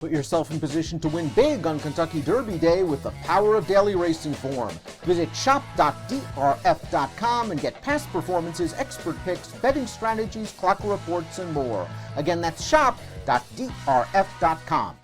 Put yourself in position to win big on Kentucky Derby Day with the power of daily racing form. Visit shop.drf.com and get past performances, expert picks, betting strategies, clock reports, and more. Again, that's shop.drf.com.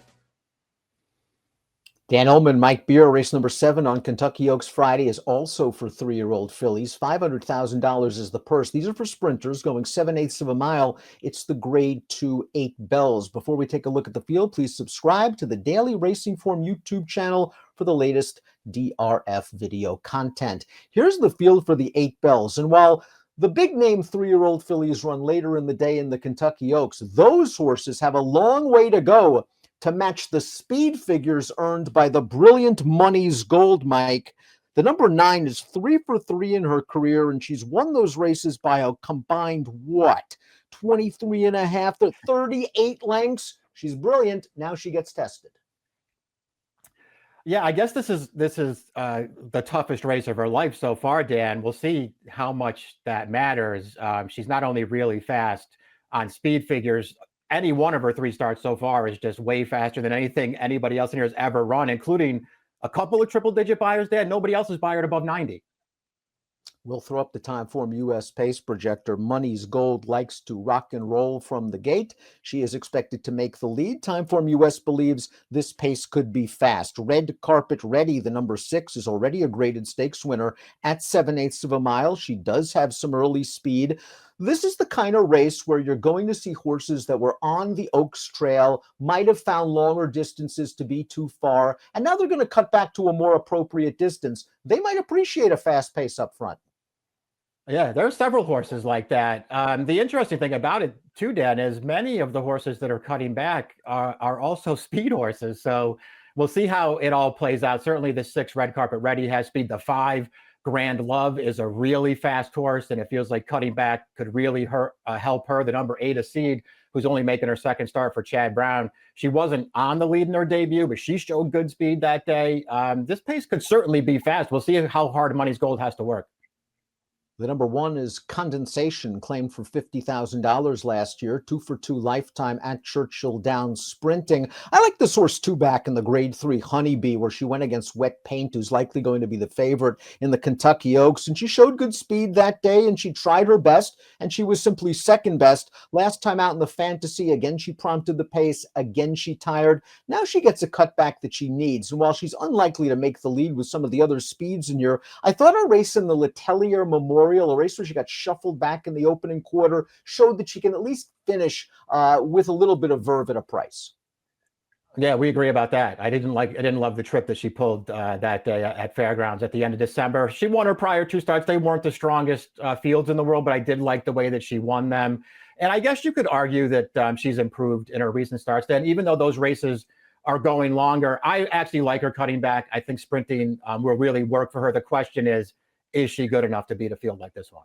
Dan Illman, Mike Beer, race number 7 on Kentucky Oaks Friday is also for 3-year-old fillies. $500,000 is the purse. These are for sprinters going 7/8 of a mile. It's the grade 2 8 bells. Before we take a look at the field, please subscribe to the Daily Racing Form YouTube channel for the latest DRF video content. Here's the field for the 8 bells. And while the big name 3-year-old fillies run later in the day in the Kentucky Oaks, those horses have a long way to go to match the speed figures earned by the brilliant Money's Gold, Mike. The number 9 is 3 for 3 in her career, and she's won those races by a combined, 23 and a half to 38 lengths. She's brilliant. Now she gets tested. Yeah, I guess this is the toughest race of her life so far, Dan. We'll see how much that matters. She's not only really fast on speed figures, any one of her 3 starts so far is just way faster than anything anybody else in here has ever run, including a couple of triple-digit buyers there. Nobody else is buying above 90. We'll throw up the Timeform US pace projector. Money's Gold likes to rock and roll from the gate. She is expected to make the lead. Timeform US believes this pace could be fast. Red Carpet Ready, the number 6, is already a graded stakes winner at 7/8 of a mile. She does have some early speed. This is the kind of race where you're going to see horses that were on the Oaks Trail, might have found longer distances to be too far, and now they're going to cut back to a more appropriate distance. They might appreciate a fast pace up front. Yeah, there are several horses like that. The interesting thing about it, too, Dan, is many of the horses that are cutting back are also speed horses. So we'll see how it all plays out. Certainly the 6 Red Carpet Ready has speed. The 5 Grand Love is a really fast horse, and it feels like cutting back could really help her. The number 8, A Seed, who's only making her second start for Chad Brown. She wasn't on the lead in her debut, but she showed good speed that day. This pace could certainly be fast. We'll see how hard Money's Gold has to work. The number 1 is Condensation, claimed for $50,000 last year, 2 for 2 lifetime at Churchill Downs sprinting. I like this horse 2 back in the grade 3 Honeybee, where she went against Wet Paint, who's likely going to be the favorite in the Kentucky Oaks. And she showed good speed that day, and she tried her best, and she was simply second best. Last time out in the Fantasy, again, she prompted the pace. Again, she tired. Now she gets a cutback that she needs. And while she's unlikely to make the lead with some of the other speeds in here, I thought her race in the Letellier Memorial, a race where she got shuffled back in the opening quarter, showed that she can at least finish with a little bit of verve at a price. Yeah, we agree about that. I didn't love the trip that she pulled that day at Fairgrounds at the end of December. She won her prior 2 starts. They weren't the strongest fields in the world, but I did like the way that she won them. And I guess you could argue that she's improved in her recent starts. Then, even though those races are going longer, I actually like her cutting back. I think sprinting will really work for her. The question is she good enough to beat a field like this one?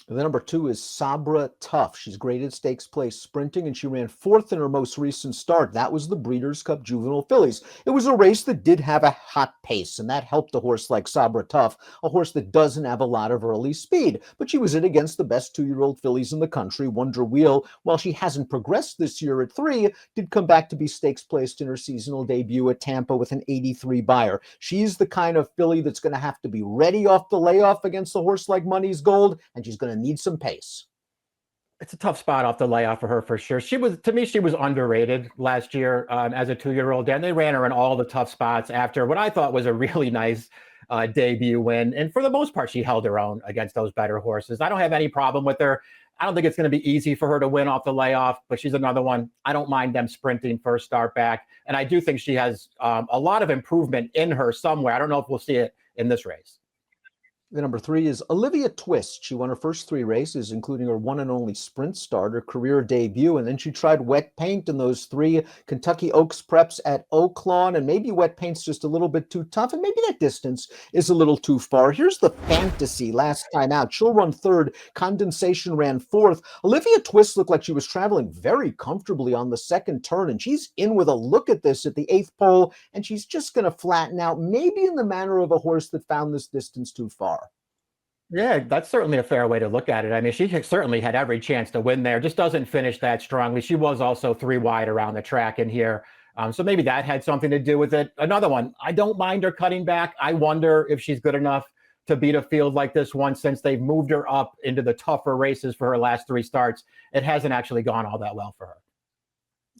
The number 2 is Sabra Tough. She's graded stakes place sprinting, and she ran 4th in her most recent start. That was the Breeders' Cup Juvenile Fillies. It was a race that did have a hot pace, and that helped a horse like Sabra Tough, a horse that doesn't have a lot of early speed. But she was in against the best 2-year-old fillies in the country. Wonder Wheel, while she hasn't progressed this year at 3, did come back to be stakes placed in her seasonal debut at Tampa with an 83 buyer. She's the kind of filly that's going to have to be ready off the layoff against a horse like Money's Gold, and she's going to need some pace. It's a tough spot off the layoff for her, for sure. She was underrated last year as a 2-year-old, and they ran her in all the tough spots after what I thought was a really nice debut win. And for the most part, she held her own against those better horses. I don't have any problem with her. I don't think it's going to be easy for her to win off the layoff, but she's another one. I don't mind them sprinting first start back. And I do think she has a lot of improvement in her somewhere. I don't know if we'll see it in this race. The number 3 is Olivia Twist. She won her first 3 races, including her one and only sprint start, her career debut, and then she tried Wet Paint in those 3 Kentucky Oaks preps at Oaklawn, and maybe Wet Paint's just a little bit too tough, and maybe that distance is a little too far. Here's the Fantasy last time out. She'll run 3rd. Condensation ran 4th. Olivia Twist looked like she was traveling very comfortably on the second turn, and she's in with a look at this at the 8th pole, and she's just going to flatten out, maybe in the manner of a horse that found this distance too far. Yeah, that's certainly a fair way to look at it. I mean, she certainly had every chance to win there, just doesn't finish that strongly. She was also 3 wide around the track in here. So maybe that had something to do with it. Another one, I don't mind her cutting back. I wonder if she's good enough to beat a field like this one, since they've moved her up into the tougher races for her last 3 starts. It hasn't actually gone all that well for her.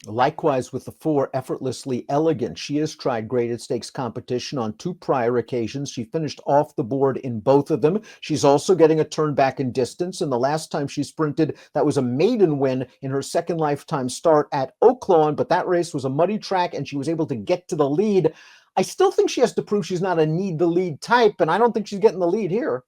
Likewise with the 4, Effortlessly Elegant. She has tried graded stakes competition on 2 prior occasions. She finished off the board in both of them. She's also getting a turn back in distance, and the last time she sprinted, that was a maiden win in her second lifetime start at Oaklawn, but that race was a muddy track and she was able to get to the lead. I still think she has to prove she's not a need the lead type, and I don't think she's getting the lead here.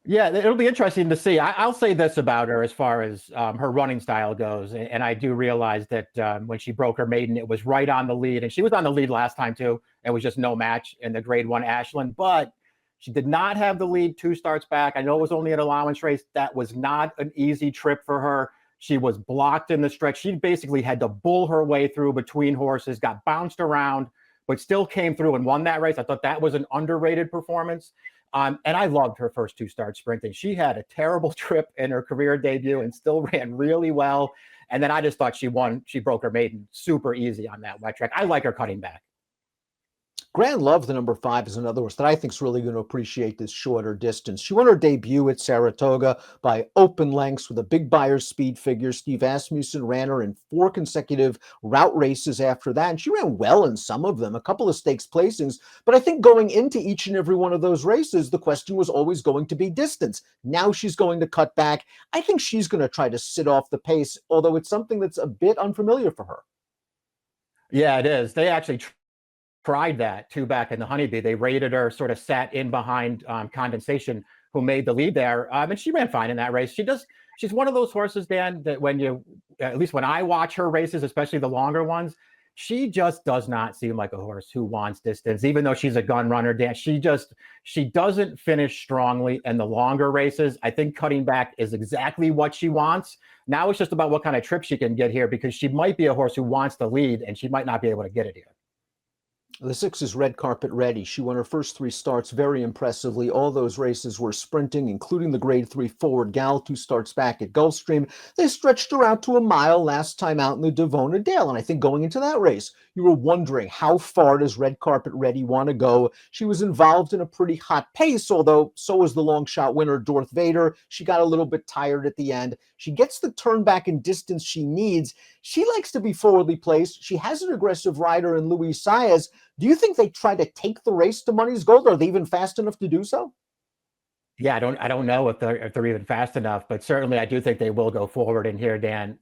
Yeah, it'll be interesting to see. I'll say this about her as far as her running style goes. And I do realize that when she broke her maiden, it was right on the lead. And she was on the lead last time, too. It was just no match in the Grade 1 Ashland. But she did not have the lead 2 starts back. I know it was only an allowance race. That was not an easy trip for her. She was blocked in the stretch. She basically had to bull her way through between horses, got bounced around, but still came through and won that race. I thought that was an underrated performance. And I loved her first 2 starts sprinting. She had a terrible trip in her career debut and still ran really well. And then I just thought she won. She broke her maiden super easy on that wet track. I like her cutting back. Grand Love, the number 5, is another horse that I think is really going to appreciate this shorter distance. She won her debut at Saratoga by open lengths with a big Beyer speed figure. Steve Asmussen ran her in 4 consecutive route races after that, and she ran well in some of them, a couple of stakes placings. But I think going into each and every one of those races, the question was always going to be distance. Now she's going to cut back. I think she's going to try to sit off the pace, although it's something that's a bit unfamiliar for her. Yeah, it is. They actually tried that too back in the Honeybee. They rated her, sort of sat in behind Condensation, who made the lead there, and she ran fine in that race. She's one of those horses, Dan, that when you, at least when I watch her races, especially the longer ones, she just does not seem like a horse who wants distance, even though she's a gun runner, Dan. She doesn't finish strongly in the longer races. I think cutting back is exactly what she wants. Now it's just about what kind of trip she can get here, because she might be a horse who wants the lead and she might not be able to get it here. The 6 is Red Carpet Ready. She won her first 3 starts very impressively. All those races were sprinting, including the Grade 3 Forward Gal, 2 starts back at Gulfstream. They stretched her out to a mile last time out in the Devona Dale, and I think going into that race, you were wondering, how far does Red Carpet Ready want to go? She was involved in a pretty hot pace, although so was the long shot winner, Dorth Vader. She got a little bit tired at the end. She gets the turn back and distance she needs. She likes to be forwardly placed. She has an aggressive rider in Luis Saez. Do you think they try to take the race to Money's Gold? Are they even fast enough to do so? Yeah, I don't know if they're even fast enough, but certainly I do think they will go forward in here, Dan.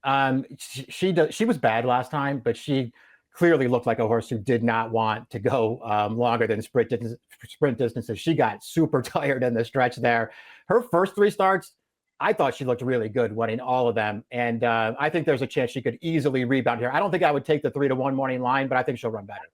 She was bad last time, but she clearly looked like a horse who did not want to go longer than sprint distances. She got super tired in the stretch there. Her first 3 starts, I thought she looked really good winning all of them. And I think there's a chance she could easily rebound here. I don't think I would take the 3-1 morning line, but I think she'll run better.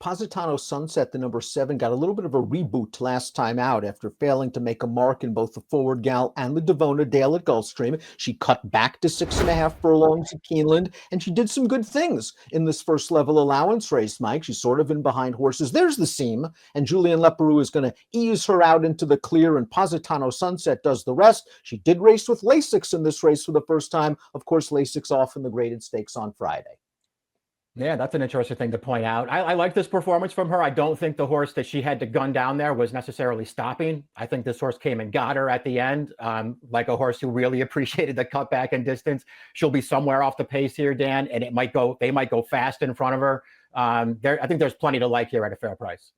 Positano Sunset, the number 7, got a little bit of a reboot last time out after failing to make a mark in both the Forward Gal and the Devona Dale at Gulfstream. She cut back to 6.5 furlongs at Keeneland, and she did some good things in this first level allowance race, Mike. She's sort of in behind horses. There's the seam, and Julian Leparoux is going to ease her out into the clear, and Positano Sunset does the rest. She did race with Lasix in this race for the first time. Of course, Lasix off in the graded stakes on Friday. Yeah, that's an interesting thing to point out. I like this performance from her. I don't think the horse that she had to gun down there was necessarily stopping. I think this horse came and got her at the end, like a horse who really appreciated the cutback and distance. She'll be somewhere off the pace here, Dan, and they might go fast in front of her. I think there's plenty to like here at a fair price.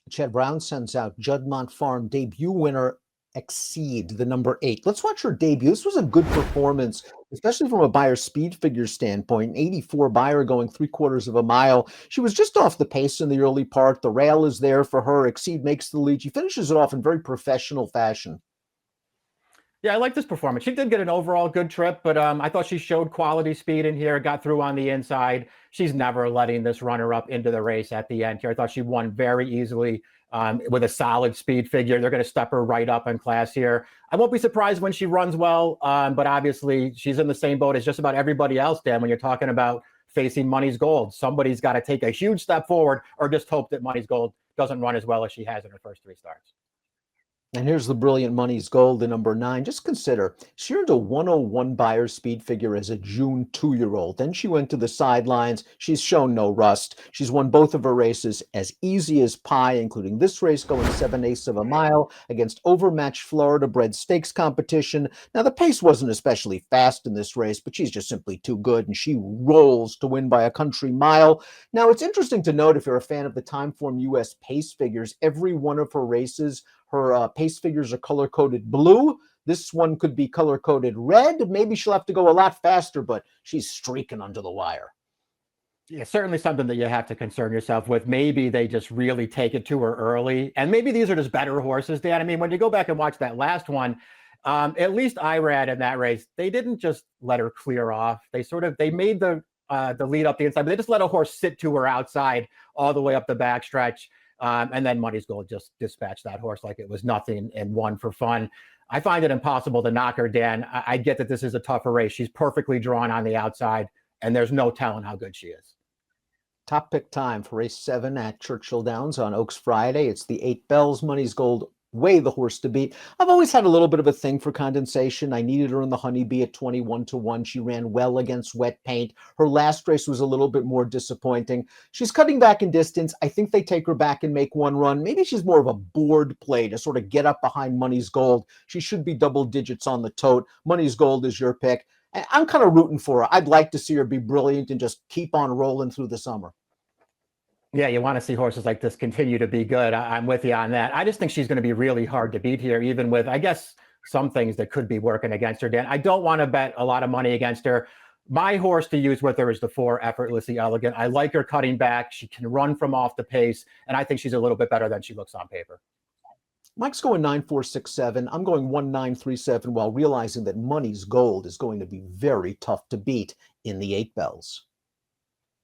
Chad Brown sends out Juddmonte Farm debut winner Exceed, the number 8. Let's watch her debut. This was a good performance, especially from a Beyer speed figure standpoint. An 84 Beyer going 3/4 of a mile. She was just off the pace in the early part. The rail is there for her. Exceed makes the lead. She finishes it off in very professional fashion. Yeah, I like this performance. She did get an overall good trip, but I thought she showed quality speed in here, got through on the inside. She's never letting this runner up into the race at the end here. I thought she won very easily with a solid speed figure. They're going to step her right up in class here. I won't be surprised when she runs well, but obviously she's in the same boat as just about everybody else, Dan, when you're talking about facing Money's Gold. Somebody's got to take a huge step forward or just hope that Money's Gold doesn't run as well as she has in her first 3 starts. And here's the brilliant Money's Gold, the number 9. Just consider, she earned a 101 Buyer speed figure as a June 2-year-old. Then she went to the sidelines. She's shown no rust. She's won both of her races as easy as pie, including this race going 7/8 of a mile against overmatched Florida bred stakes competition. Now, the pace wasn't especially fast in this race, but she's just simply too good, and she rolls to win by a country mile. Now, it's interesting to note, if you're a fan of the Timeform US pace figures, every one of her races, her pace figures are color-coded blue. This one could be color-coded red. Maybe she'll have to go a lot faster, but she's streaking under the wire. Yeah, certainly something that you have to concern yourself with. Maybe they just really take it to her early. And maybe these are just better horses, Dan. I mean, when you go back and watch that last one, at least IRAD in that race, they didn't just let her clear off. They made the lead up the inside, but they just let a horse sit to her outside all the way up the backstretch. And then Money's Gold just dispatched that horse like it was nothing and won for fun. I find it impossible to knock her, Dan. I get that this is a tougher race. She's perfectly drawn on the outside, and there's no telling how good she is. Top pick time for race 7 at Churchill Downs on Oaks Friday. It's the 8 Bells. Money's Gold, way the horse to beat. I've always had a little bit of a thing for Condensation. I needed her in the Honeybee at 21-1. She ran well against Wet Paint. Her last race was a little bit more disappointing. She's cutting back in distance. I think they take her back and make one run. Maybe she's more of a board play to sort of get up behind Money's Gold. She should be double digits on the tote. Money's Gold is your pick. And I'm kind of rooting for her. I'd like to see her be brilliant and just keep on rolling through the summer. Yeah, you want to see horses like this continue to be good. I'm with you on that. I just think she's going to be really hard to beat here, even with, I guess, some things that could be working against her, Dan. I don't want to bet a lot of money against her. My horse to use with her is the 4 Effortlessly Elegant. I like her cutting back. She can run from off the pace, and I think she's a little bit better than she looks on paper. Mike's going 9-4-6-7. I'm going 1-9-3-7, while realizing that Money's Gold is going to be very tough to beat in the 8 Bells.